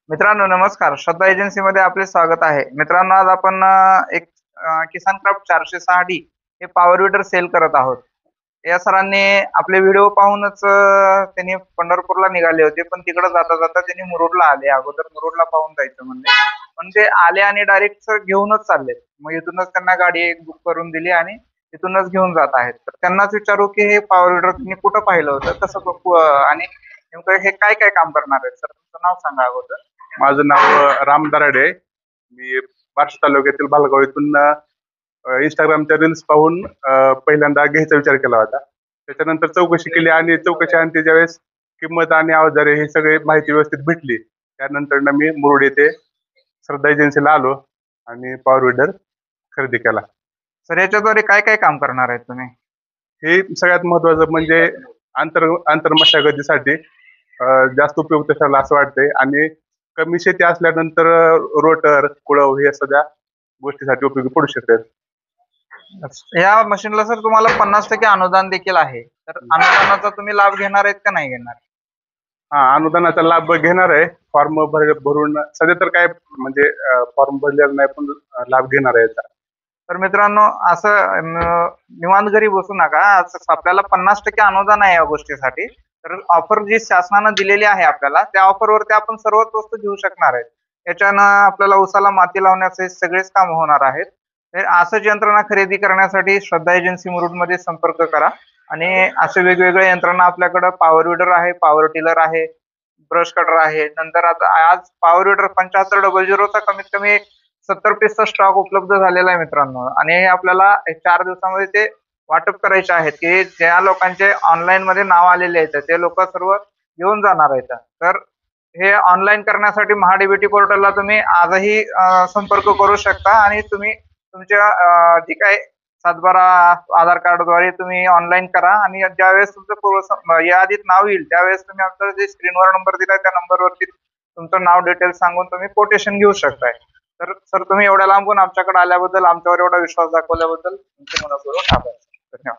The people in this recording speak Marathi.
मित्रांनो नमस्कार. श्रद्धा एजन्सीमध्ये आपले स्वागत आहे. मित्रांनो आज आपण एक किसान क्राफ्ट 406D हे पॉवर विडर सेल करत आहोत. या सरांनी आपले व्हिडिओ पाहूनच त्यांनी पंढरपूरला निघाले होते, पण तिकडे जाता जाता त्यांनी मुरुडला आले. अगोदर मुरुडला पाहून जायचं म्हणले, पण ते आले आणि डायरेक्ट सर घेऊनच चालले. मग इथूनच त्यांना गाडी एक बुक करून दिली आणि तिथूनच घेऊन जात आहेत. तर त्यांनाच विचारू की हे पॉवर विडर तुम्ही कुठं पाहिलं होतं, कसं आणि नेमकं हे काय काय काम करणार आहेत सर? तुमचं नाव सांगा अगोदर. माझं नाव राम दराडे आहे. मी बार्शी तालुक्यातील भालगाव इथून इंस्टाग्रामच्या रील्स पाहून पहिल्यांदा घ्यायचा विचार केला होता. त्याच्यानंतर चौकशी केली आणि चौकशी आणि त्याच्या वेळेस किंमत आणि अवजारे हे सगळे माहिती व्यवस्थित भेटली. त्यानंतर मी मुरुड येथे श्रद्धा एजन्सीला आलो आणि पॉवर विडर खरेदी केला. सर याच्याद्वारे काय काय काम करणार आहेत तुम्ही? हे सगळ्यात महत्वाचं म्हणजे आंतरमशागतीसाठी जास्त उपयुक्त ठरला असं वाटतंय आणि कमी शेती असल्यानंतर रोटर कुळव हे सगळ्या गोष्टीसाठी उपयोगी पडू शकतात. या मशीनला सर तुम्हाला 50% अनुदान देखील आहे. तर अनुदानाचा तुम्ही लाभ घेणार आहेत का नाही घेणार? हा, अनुदानाचा लाभ घेणार आहे. फॉर्म भरून सध्या तर काय म्हणजे फॉर्म भरलेला नाही, पण लाभ घेणार आहे याचा. तर मित्रांनो असं निवांत घरी बसू नका. आपल्याला 50% अनुदान आहे या गोष्टीसाठी. तर ऑफर जी शासनानं दिलेली आहे आपल्याला, त्या ऑफरवरती आपण सर्वच वस्तू घेऊ शकणार आहेत. याच्यानं आपल्याला उसाला माती लावण्याचे सगळेच काम होणार आहेत. असंच यंत्रणा खरेदी करण्यासाठी श्रद्धा एजन्सी मुरुडमध्ये संपर्क करा. आणि असे वेगवेगळे यंत्रणा आपल्याकडे पॉवर विडर आहे, पॉवर टिलर आहे, ब्रश कटर आहे. नंतर आता आज पॉवर विडर 7500 चा कमीत कमी 70 पीसचा स्टॉक उपलब्ध झालेला आहे मित्रांनो. आणि आपल्याला 4 दिवसामध्ये ते वाटप करायचे आहेत, की ज्या लोकांचे ऑनलाईन मध्ये नाव आलेले आहेत ते लोक सर्व घेऊन जाणार आहेत. तर हे ऑनलाईन करण्यासाठी महाडीबीटी पोर्टलला तुम्ही आजही संपर्क करू शकता आणि तुम्ही तुमच्या जी काही 7/12 आधार कार्डद्वारे तुम्ही ऑनलाईन करा आणि ज्यावेळेस तुमचं यादीत नाव येईल त्यावेळेस तुम्ही आमचा जे स्क्रीनवर नंबर दिलाय त्या नंबरवरती तुमचं नाव डिटेल्स सांगून तुम्ही कोटेशन घेऊ शकताय. तर सर तुम्ही एवढ्या लांबून आमच्याकडे आल्याबद्दल, आमच्यावर एवढा विश्वास दाखवल्याबद्दल तुमचे मनपूर्वक आभार. धन्यवाद.